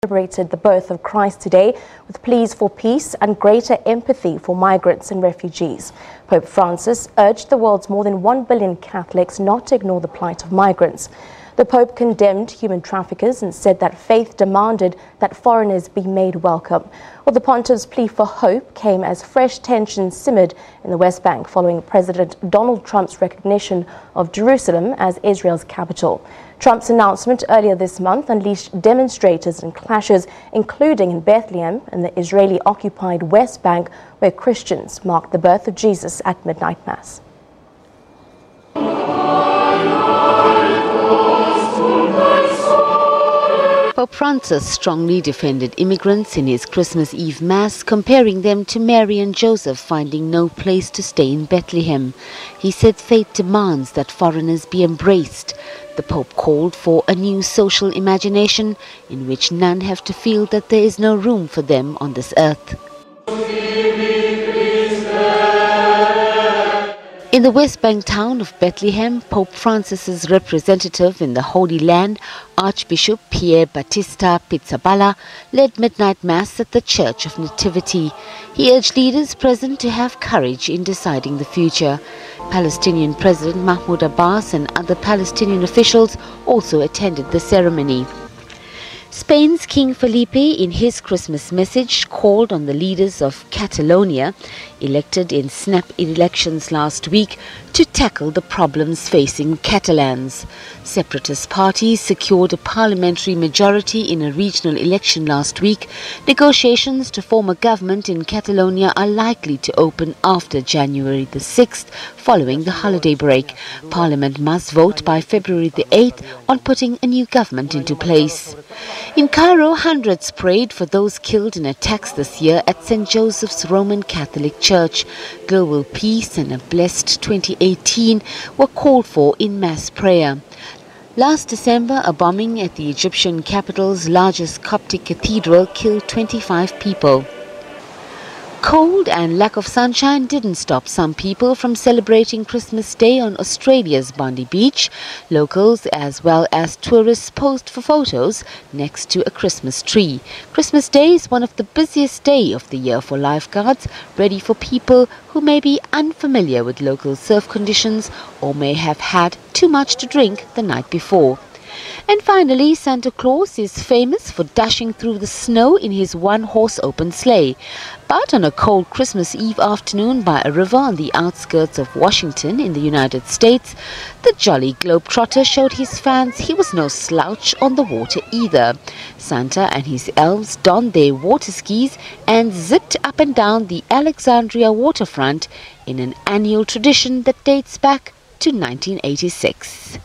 Celebrated the birth of Christ today with pleas for peace and greater empathy for migrants and refugees. Pope Francis urged the world's more than 1 billion Catholics not to ignore the plight of migrants. The Pope condemned human traffickers and said that faith demanded that foreigners be made welcome. Well, the pontiff's plea for hope came as fresh tensions simmered in the West Bank following President Donald Trump's recognition of Jerusalem as Israel's capital. Trump's announcement earlier this month unleashed demonstrators and clashes, including in Bethlehem and the Israeli-occupied West Bank, where Christians marked the birth of Jesus at midnight mass. Pope Francis strongly defended immigrants in his Christmas Eve Mass, comparing them to Mary and Joseph finding no place to stay in Bethlehem. He said faith demands that foreigners be embraced. The Pope called for a new social imagination in which none have to feel that there is no room for them on this earth. In the West Bank town of Bethlehem, Pope Francis's representative in the Holy Land, Archbishop Pier Battista Pizzaballa, led midnight mass at the Church of Nativity. He urged leaders present to have courage in deciding the future. Palestinian President Mahmoud Abbas and other Palestinian officials also attended the ceremony. Spain's King Felipe, in his Christmas message, called on the leaders of Catalonia, elected in snap elections last week, to tackle the problems facing Catalans. Separatist parties secured a parliamentary majority in a regional election last week. Negotiations to form a government in Catalonia are likely to open after January the 6th, following the holiday break. Parliament must vote by February the 8th on putting a new government into place. In Cairo, hundreds prayed for those killed in attacks this year at St. Joseph's Roman Catholic Church. Global peace and a blessed 2018 were called for in mass prayer. Last December, a bombing at the Egyptian capital's largest Coptic cathedral killed 25 people. Cold and lack of sunshine didn't stop some people from celebrating Christmas Day on Australia's Bondi Beach. Locals as well as tourists posed for photos next to a Christmas tree. Christmas Day is one of the busiest days of the year for lifeguards, ready for people who may be unfamiliar with local surf conditions or may have had too much to drink the night before. And finally, Santa Claus is famous for dashing through the snow in his one-horse open sleigh. But on a cold Christmas Eve afternoon by a river on the outskirts of Washington in the United States, the jolly globetrotter showed his fans he was no slouch on the water either. Santa and his elves donned their water skis and zipped up and down the Alexandria waterfront in an annual tradition that dates back to 1986.